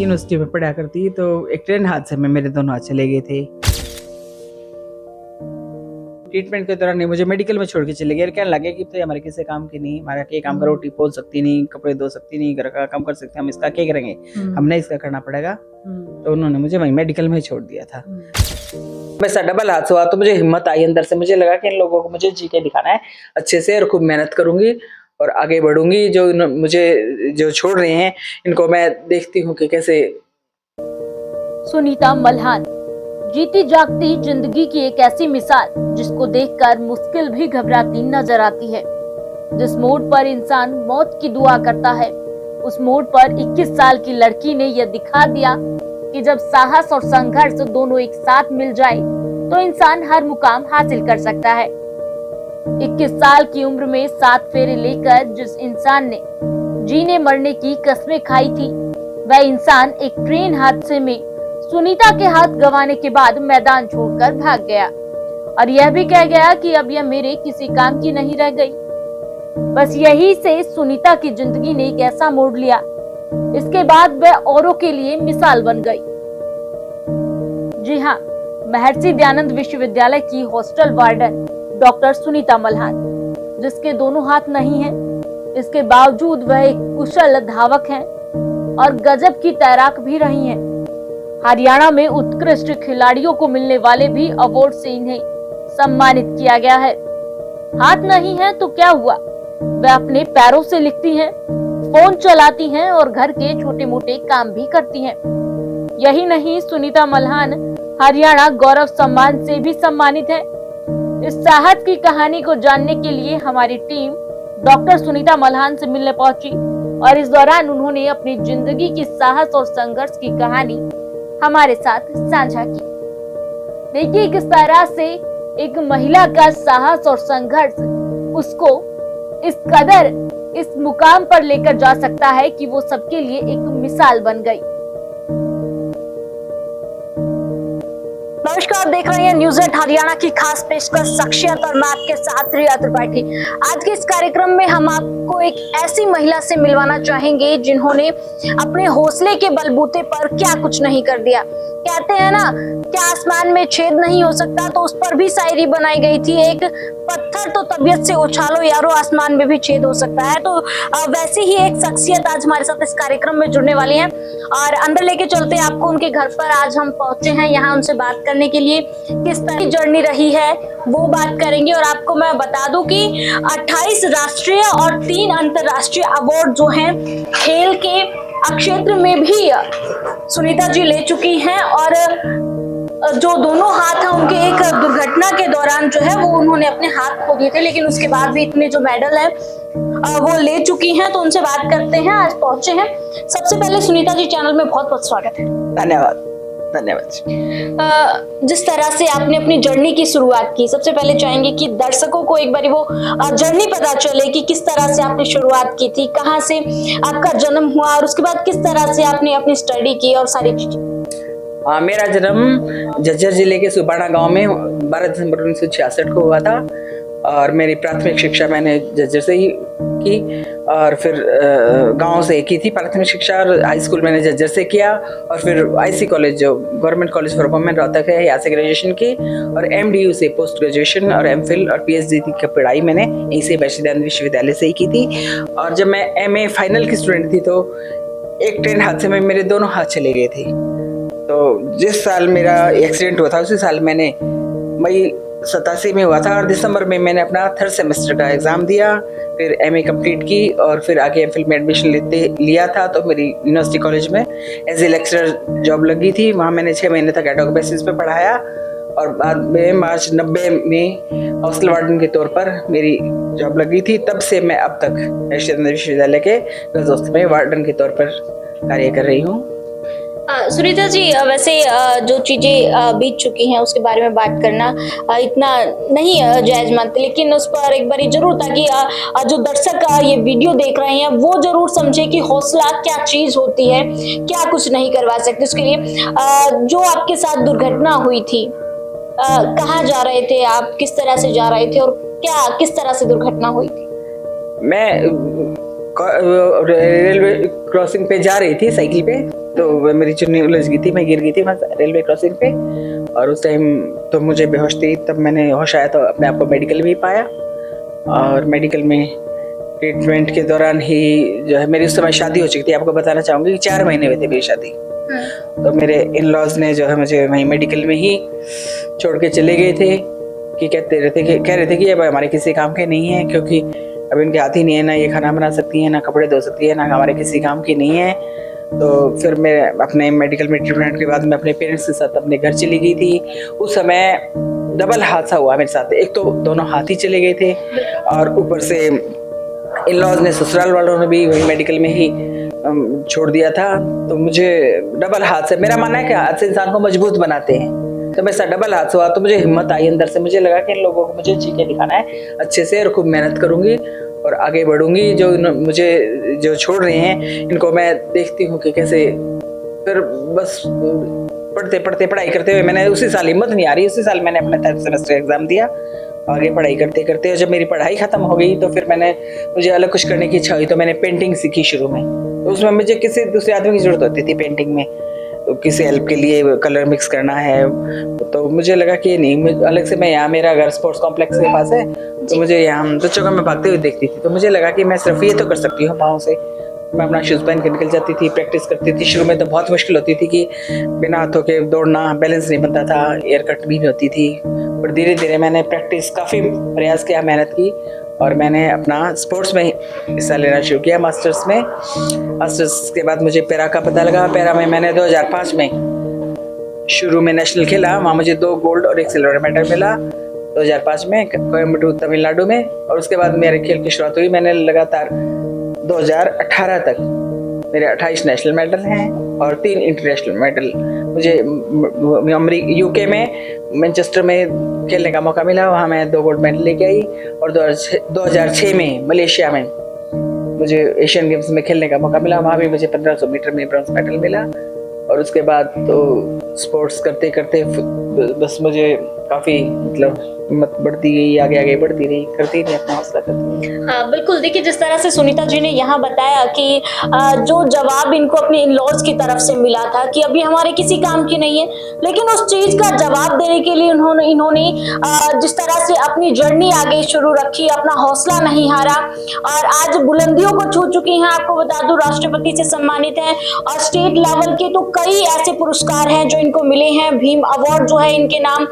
University में पढ़ा करती तो एक ट्रेन हादसे में मेरे दोनों हाथ चले गए थे। ट्रीटमेंट के दौरान मुझे मेडिकल में छोड़ के चले गए, कहने लगे कि तो हमारे किसी काम की नहीं, हमारा ये काम करो, रोटी पोल सकती नहीं, कपड़े धो सकती नहीं, घर का काम कर सकते, हम इसका क्या करेंगे, हमने इसका करना पड़ेगा। तो उन्होंने मुझे वहीं मेडिकल में छोड़ दिया था। वैसा डबल हादसा हुआ तो मुझे हिम्मत आई अंदर से, मुझे लगा कि इन लोगों को मुझे जी के दिखाना है अच्छे से और खूब मेहनत करूंगी और आगे बढ़ूंगी। जो मुझे जो छोड़ रहे हैं इनको मैं देखती हूँ कि कैसे। सुनीता मल्हान जीती जागती जिंदगी की एक ऐसी मिसाल जिसको देखकर मुश्किल भी घबराती नजर आती है। जिस मोड़ पर इंसान मौत की दुआ करता है, उस मोड़ पर 21 साल की लड़की ने यह दिखा दिया कि जब साहस और संघर्ष दोनों एक साथ मिल जाए तो इंसान हर मुकाम हासिल कर सकता है। 21 साल की उम्र में 7 फेरे लेकर जिस इंसान ने जीने मरने की कस्में खाई थी, वह इंसान एक ट्रेन हादसे में सुनीता के हाथ गंवाने के बाद मैदान छोड़कर भाग गया और यह भी कह गया कि अब यह मेरे किसी काम की नहीं रह गई। बस यही से सुनीता की जिंदगी ने एक ऐसा मोड़ लिया, इसके बाद वह औरों के लिए मिसाल बन गई। जी हाँ, महर्षि दयानंद विश्वविद्यालय की hostel warden doctor Sunita Malhan, जिसके दोनों हाथ नहीं हैं, इसके बावजूद वह एक कुशल धावक हैं और गजब की तैराक भी रही हैं। हरियाणा में उत्कृष्ट खिलाड़ियों को मिलने वाले भी अवार्ड से इन्हें सम्मानित किया गया है। हाथ नहीं है तो क्या हुआ, वह अपने पैरों से लिखती हैं, फोन चलाती हैं और घर के छोटे मोटे काम भी करती हैं। यही नहीं, सुनीता मल्हान हरियाणा गौरव सम्मान से भी सम्मानित है। इस साहस की कहानी को जानने के लिए हमारी टीम डॉक्टर सुनीता मल्हान से मिलने पहुंची और इस दौरान उन्होंने अपनी जिंदगी की साहस और संघर्ष की कहानी हमारे साथ साझा की। देखिए किस तरह से एक महिला का साहस और संघर्ष उसको इस कदर इस मुकाम पर लेकर जा सकता है कि वो सबके लिए एक मिसाल बन गई। नमस्कार, देख रहे हैं न्यूज़ 8 हरियाणा की खास पेशकश शख्सियत और मैं आपके साथ रिया त्रिपाठी। आज के इस कार्यक्रम में हम आपको एक ऐसी महिला से मिलवाना चाहेंगे जिन्होंने अपने हौसले के बलबूते पर क्या कुछ नहीं कर दिया। कहते हैं ना, क्या आसमान में छेद नहीं हो सकता, तो उस पर भी शायरी बनाई गई थी, एक पत्थर तो तबीयत से उछालो यारो, आसमान में भी छेद हो सकता है। तो वैसे ही एक शख्सियत आज हमारे साथ इस कार्यक्रम में जुड़ने वाली है और अंदर लेके चलते हैं आपको उनके घर पर। आज हम पहुंचे हैं यहाँ उनसे बात करने के लिए, किस तरह की जर्नी रही है वो बात करेंगे। और आपको मैं बता दूं कि 28 राष्ट्रीय और 3 अंतर्राष्ट्रीय अवार्ड जो हैं खेल के क्षेत्र में भी सुनीता जी ले चुकी हैं और जो दोनों हाथ हैं उनके एक दुर्घटना के दौरान जो है वो उन्होंने अपने हाथ खो दिए थे, लेकिन उसके बाद भी इतने जो मेडल है वो ले चुकी हैं। तो उनसे बात करते हैं, आज पहुंचे हैं। सबसे पहले सुनीता जी, चैनल में बहुत बहुत स्वागत है। धन्यवाद धन्यवाद। जिस तरह से आपने अपनी जर्नी की शुरुआत की, सबसे पहले चाहेंगे कि दर्शकों को एक बार वो जर्नी पता चले कि किस तरह से आपने शुरुआत की थी, कहाँ से आपका जन्म हुआ और उसके बाद किस तरह से आपने अपनी स्टडी की और सारी चीजें। मेरा जन्म झज्जर जिले के सुबाना गांव में 12 दिसंबर 1966 को हुआ था और मेरी प्राथमिक शिक्षा मैंने झज्जर से ही की और फिर गांव से की थी प्राथमिक शिक्षा और हाई स्कूल मैंने झज्जर से किया और फिर आईसी कॉलेज जो government college for women Rohtak है, यहाँ से ग्रेजुएशन की और एमडीयू से पोस्ट ग्रेजुएशन और एमफिल और पीएचडी की पढ़ाई मैंने यहीं से महर्षि दयानंद विश्वविद्यालय से ही की थी। और जब मैं एमए फाइनल की स्टूडेंट थी तो एक ट्रेन हादसे में मेरे दोनों हाथ चले गए थे। तो जिस साल मेरा एक्सीडेंट हुआ था उसी साल मैंने मई 87 में हुआ था और दिसंबर में मैंने अपना 3rd सेमेस्टर का एग्ज़ाम दिया, फिर एमए कंप्लीट की और फिर आगे एमफिल में एडमिशन लिया था। तो मेरी यूनिवर्सिटी कॉलेज में एज ए लेक्चरर जॉब लगी थी, वहाँ मैंने 6 महीने तक एडहॉक बेसिस पे पढ़ाया और बाद में मार्च 90 में हॉस्टल वार्डन के तौर पर मेरी जॉब लगी थी। तब से मैं अब तक महर्षि दयानंद विश्वविद्यालय के गर्ल्स हॉस्टल में वार्डन के तौर पर कार्य कर रही हूँ। सुनीता जी, वैसे जो चीजें बीत चुकी हैं उसके बारे में बात करना इतना नहीं जायज मानते, लेकिन उस पर एक बार जरूर, ताकि जो दर्शक ये वीडियो देख रहे हैं वो जरूर समझे कि हौसला क्या चीज होती है, क्या कुछ नहीं करवा सकते। उसके लिए जो आपके साथ दुर्घटना हुई थी, कहाँ जा रहे थे आप, किस तरह से जा रहे थे और क्या किस तरह से दुर्घटना हुई थी? मैं रेलवे क्रॉसिंग पे जा रही थी साइकिल पे, तो मेरी चुन्नी उलझ गई थी, मैं गिर गई थी वहाँ रेलवे क्रॉसिंग पे। और उस टाइम तो मुझे बेहोश थी, तब मैंने होश आया तो अपने आप को मेडिकल भी पाया। और मेडिकल में ट्रीटमेंट के दौरान ही जो है मेरी उस समय शादी हो चुकी थी। आपको बताना चाहूँगी कि 4 महीने हुए थे मेरी शादी। तो मेरे इन लॉज ने जो है मुझे वहीं मेडिकल में ही छोड़ के चले गए थे कि कह रहे थे कि अब हमारे किसी काम के नहीं है, क्योंकि अब इनके हाथ ही नहीं है, ना ये खाना बना सकती है, ना कपड़े धो सकती है, ना हमारे किसी काम की नहीं है। तो फिर मैं अपने मेडिकल में ट्रीटमेंट के बाद मैं अपने पेरेंट्स के साथ अपने घर चली गई थी। उस समय डबल हादसा हुआ मेरे साथ, एक तो दोनों हाथ ही चले गए थे और ऊपर से इन लॉज ने, ससुराल वालों ने भी वही मेडिकल में ही छोड़ दिया था। तो मुझे डबल हाथ से, मेरा मानना है कि हाथ से इंसान को मजबूत बनाते हैं, तो मेरे साथ डबल हाथ हुआ तो मुझे हिम्मत आई अंदर से। मुझे लगा कि इन लोगों को मुझे चीखे दिखाना है अच्छे से और खूब मेहनत करूंगी और आगे बढ़ूंगी। जो मुझे जो छोड़ रहे हैं इनको मैं देखती हूँ कि कैसे। फिर बस पढ़ते पढ़ाई करते हुए मैंने उसी साल, हिम्मत नहीं आ रही, उसी साल मैंने अपना 3rd सेमेस्टर एग्जाम दिया। आगे पढ़ाई करते करते जब मेरी पढ़ाई खत्म हो गई तो फिर मुझे अलग कुछ करने की इच्छा हुई, तो मैंने पेंटिंग सीखी शुरू में। तो उसमें मुझे किसी दूसरे आदमी की जरूरत होती थी पेंटिंग में, तो किसी हेल्प के लिए कलर मिक्स करना है, तो मुझे लगा कि नहीं, अलग से मैं यहाँ, मेरा घर स्पोर्ट्स कॉम्प्लेक्स के पास है, तो मुझे यहाँ बच्चों को मैं भागते हुए देखती थी, तो मुझे लगा कि मैं सिर्फ ये तो कर सकती हूँ पाँव से। मैं अपना शूज़ पहन के निकल जाती थी, प्रैक्टिस करती थी। शुरू में तो बहुत मुश्किल होती थी कि बिना हाथों के दौड़ना, बैलेंस नहीं बनता था, एयर कट भी नहीं होती थी, पर धीरे धीरे मैंने प्रैक्टिस, काफ़ी प्रयास किया, मेहनत की और मैंने अपना स्पोर्ट्स में हिस्सा लेना शुरू किया। मास्टर्स के बाद मुझे पैरा का पता लगा। पैरा में मैंने 2005 में शुरू में नेशनल खेला, वहाँ मुझे 2 गोल्ड और 1 सिल्वर मेडल मिला 2005 में कोयम्बटूर तमिलनाडु में। और उसके बाद मेरे खेल की शुरुआत हुई। मैंने लगातार 2018 तक मेरे 28 नेशनल मेडल हैं और 3 इंटरनेशनल मेडल। मुझे यूके में मैनचेस्टर में खेलने का मौका मिला, वहाँ मैं 2 गोल्ड मेडल लेके आई। और 2006 में मलेशिया में मुझे एशियन गेम्स में खेलने का मौका मिला, वहाँ भी मुझे 1500 मीटर में ब्रॉन्ज मेडल मिला। और उसके बाद तो स्पोर्ट्स करते करते बस मुझे काफ़ी मतलब हिम्मत बढ़ती गई, आगे बढ़ती रही, करती रही, अपना हौसला करती रही। हाँ बिल्कुल, देखिए जिस तरह से सुनीता जी ने यहाँ बताया कि जो जवाब इनको अपने इन लॉज की तरफ से मिला था कि अभी हमारे किसी काम की नहीं है, लेकिन उस चीज का जवाब देने के लिए इन्होंने जिस तरह से अपनी जर्नी आगे शुरू रखी, अपना हौसला नहीं हारा और आज बुलंदियों को छू चुकी हैं। आपको बता दूं, राष्ट्रपति से सम्मानित हैं और स्टेट लेवल के तो कई ऐसे पुरस्कार हैं जो इनको मिले हैं। भीम अवार्ड जो है इनके नाम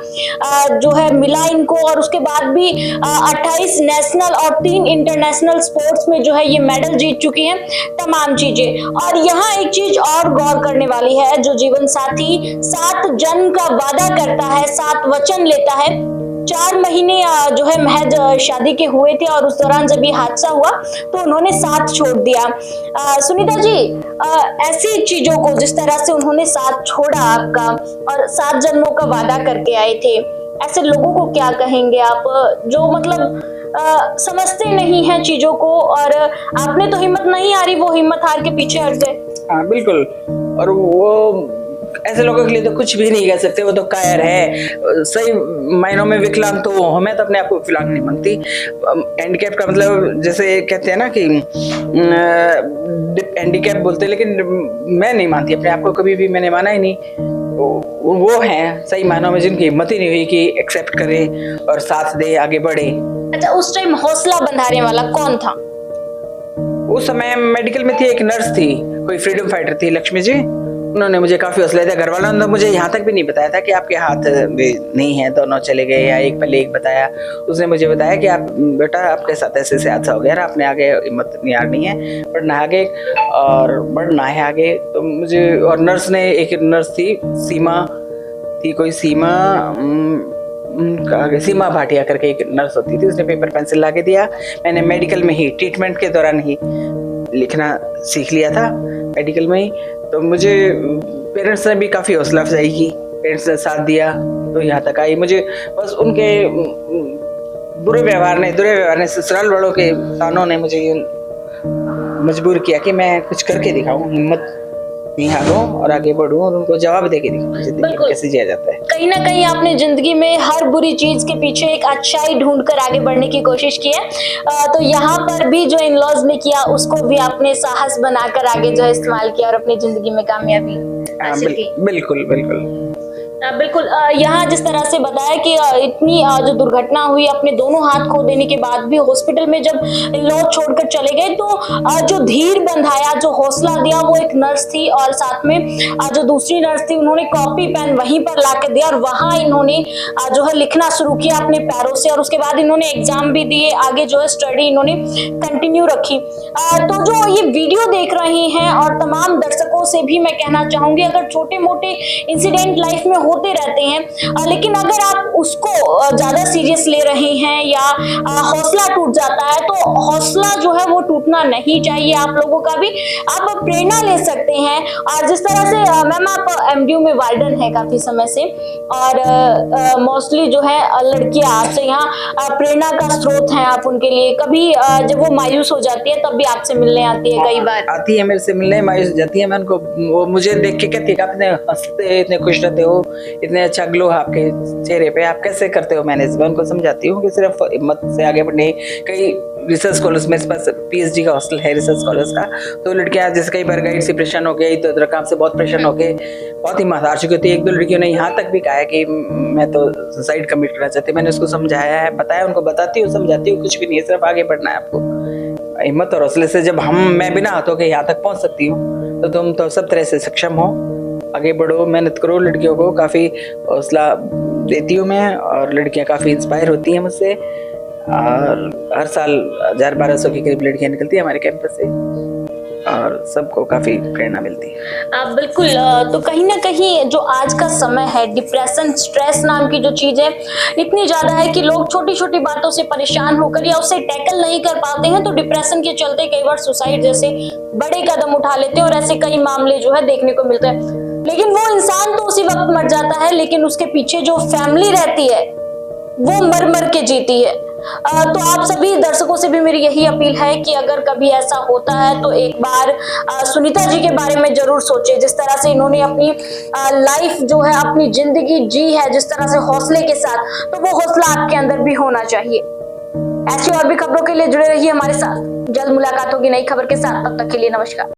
जो है मिला इनको, और उसके बाद भी 28 नेशनल और 3 इंटरनेशनल स्पोर्ट्स में जो है ये मेडल जीत चुकी हैं, तमाम चीजें। और यहाँ एक चीज और गौर करने वाली है, जो जीवन साथी 7 जन्म का वादा करता है, 7 वचन लेता है। 4 महीने जो है महज शादी के हुए थे और उस दौरान जब ये हादसा हुआ तो उन्होंने साथ छोड़ दिया। सुनीता जी, ऐसी चीजों को जिस तरह से उन्होंने साथ छोड़ा आपका और 7 जन्मों का वादा करके आए थे, ऐसे लोगों को क्या कहेंगे आप, जो मतलब समझते नहीं हैं चीजों को, और आपने तो हिम्मत नहीं हारी, वो हिम्मत हार के पीछे हट गए। हाँ बिल्कुल, और वो ऐसे लोगों के लिए तो कुछ भी नहीं कह सकते, वो तो कायर है। सही मायनों में विकलांग तो वो हूँ, मैं तो अपने आप को विकलांग नहीं मानती। हैंडीकैप का मतलब जैसे कहते हैं ना कि हैंडीकैप बोलते हैं, लेकिन मैं नहीं मानती अपने आप को, कभी भी मैंने माना ही नहीं। वो हैं सही मायनों में जिनकी हिम्मत ही नहीं हुई कि एक्सेप्ट करे और साथ दे, आगे बढ़े। अच्छा, उस टाइम हौसला बंधाने वाला कौन था? उस समय मेडिकल में थी, एक नर्स थी, कोई फ्रीडम फाइटर थी, लक्ष्मी जी। उन्होंने मुझे काफी हौसला दिया। घर वालों ने मुझे यहाँ तक भी नहीं बताया था कि आपके हाथ नहीं है, दोनों चले गए, या एक पहले एक बताया। उसने मुझे बताया कि आप बेटा, आपके साथ ऐसे हादसा हो गया, आपने आगे हिम्मत नहीं हारनी है, बढ़ना आगे और बढ़ना है आगे। तो मुझे, और नर्स ने, एक नर्स थी, सीमा थी, कोई सीमा भाटिया करके एक नर्स होती थी, उसने पेपर पेंसिल ला के दिया। मैंने मेडिकल में ही, ट्रीटमेंट के दौरान ही लिखना सीख लिया था मेडिकल में ही। तो मुझे पेरेंट्स ने भी काफ़ी हौसला अफजाई की, पेरेंट्स ने साथ दिया तो यहाँ तक आई। मुझे बस उनके बुरे व्यवहार ने ससुराल वालों के तानों ने मुझे मजबूर किया कि मैं कुछ करके दिखाऊं, हिम्मत अपनी हारों और आगे बढ़ूं और उनको जवाब दे के दिखाऊं जिंदगी में बिल्कुल। कैसे जिया जाता है। कहीं ना कहीं आपने जिंदगी में हर बुरी चीज के पीछे एक अच्छाई ढूंढ कर आगे बढ़ने की कोशिश की है। तो यहाँ पर भी जो इन-लॉज ने किया उसको भी आपने साहस बनाकर आगे जो है इस्तेमाल किया और अपनी जिंदगी में कामयाबी हासिल की। बिल्कुल बिल्कुल। बिल्कुल। यहाँ जिस तरह से बताया कि इतनी जो दुर्घटना हुई, अपने दोनों हाथ खो देने के बाद भी हॉस्पिटल में जब इन-लॉज छोड़कर चले गए तो जो धीर बंधाया, जो हौसला दिया वो एक नर्स थी और साथ में जो दूसरी नर्स थी उन्होंने कॉपी पेन वहीं पर ला के दिया और वहां इन्होंने जो है लिखना शुरू किया अपने पैरों से और उसके बाद इन्होंने एग्जाम भी दिए, आगे जो है स्टडी इन्होंने कंटिन्यू रखी। तो जो ये वीडियो देख रहे हैं और तमाम दर्शकों से भी मैं कहना चाहूंगी, अगर छोटे मोटे इंसिडेंट लाइफ में होते रहते हैं लेकिन अगर आप उसको ज्यादा सीरियस ले रहे हैं या हौसला टूट जाता है तो हौसला जो है वो टूटना नहीं चाहिए। आप लोगों का भी आप प्रेरणा ले सकते हैं। और जिस तरह से मैम आप एमडीयू में वार्डन है काफी समय से और मोस्टली जो है लड़कियां आपसे यहाँ प्रेरणा का स्रोत हैं आप उनके लिए। कभी जब वो मायूस हो जाती है तब भी आपसे मिलने आती है, कई बार आती है मेरे से मिलने, मायूस हो जाती है। मैं उनको, वो मुझे देख के कहती है कि आप इतने हंसते, इतने खुश रहते हो, इतने अच्छा ग्लो आपके चेहरे पे, आप कैसे करते हो मैनेज। मैं उनको समझाती हूँ कि सिर्फ हिम्मत से आगे बढ़ने। कई रिसर्च स्कॉलर्स, मेरे पास पीएचडी का हॉस्टल है रिसर्च स्कॉलर्स का, तो लड़कियां जैसे कई बार गाइड से परेशान हो गई, तो काम से बहुत परेशान हो गए, बहुत हिम्मत हार चुकी होती है। एक दो लड़कियों ने यहाँ तक भी कहा है कि मैं तो सुसाइड कमिट करना चाहती। मैंने उसको समझाया है, बताया, उनको बताती हूँ, समझाती हूँ, कुछ भी नहीं है, सिर्फ आगे बढ़ना है आपको। हिम्मत और हौसले से जब मैं बिना हाथों के यहाँ तक पहुँच सकती हूँ तो तुम तो सब तरह से सक्षम हो। आगे बढ़ो, मेहनत करो। लड़कियों को काफ़ी हौसला देती हूँ मैं और लड़कियाँ काफ़ी इंस्पायर होती हैं मुझसे। और हर साल 1000-1200 के करीब लड़कियाँ निकलती हैं हमारे कैंपस से और सबको काफ़ी प्रेरणा मिलती है। बिल्कुल। तो कहीं ना कहीं जो आज का समय है, डिप्रेशन, स्ट्रेस नाम की जो चीज़ है इतनी ज़्यादा है कि लोग छोटी छोटी बातों से परेशान होकर या उसे टैकल नहीं कर पाते हैं तो डिप्रेशन के चलते कई बार सुसाइड जैसे बड़े कदम उठा लेते हैं और ऐसे कई मामले जो है देखने को मिलते हैं। लेकिन वो इंसान तो उसी वक्त मर जाता है लेकिन उसके पीछे जो फैमिली रहती है वो मर मर के जीती है। तो आप सभी दर्शकों से भी मेरी यही अपील है कि अगर कभी ऐसा होता है तो एक बार सुनीता जी के बारे में जरूर सोचें। जिस तरह से इन्होंने अपनी लाइफ जो है, अपनी जिंदगी जी है जिस तरह से हौसले के साथ, तो वो हौसला आपके अंदर भी होना चाहिए। ऐसी और भी खबरों के लिए जुड़े रहिए हमारे साथ। जल्द मुलाकात होगी नई खबर के साथ, तब तक के लिए नमस्कार।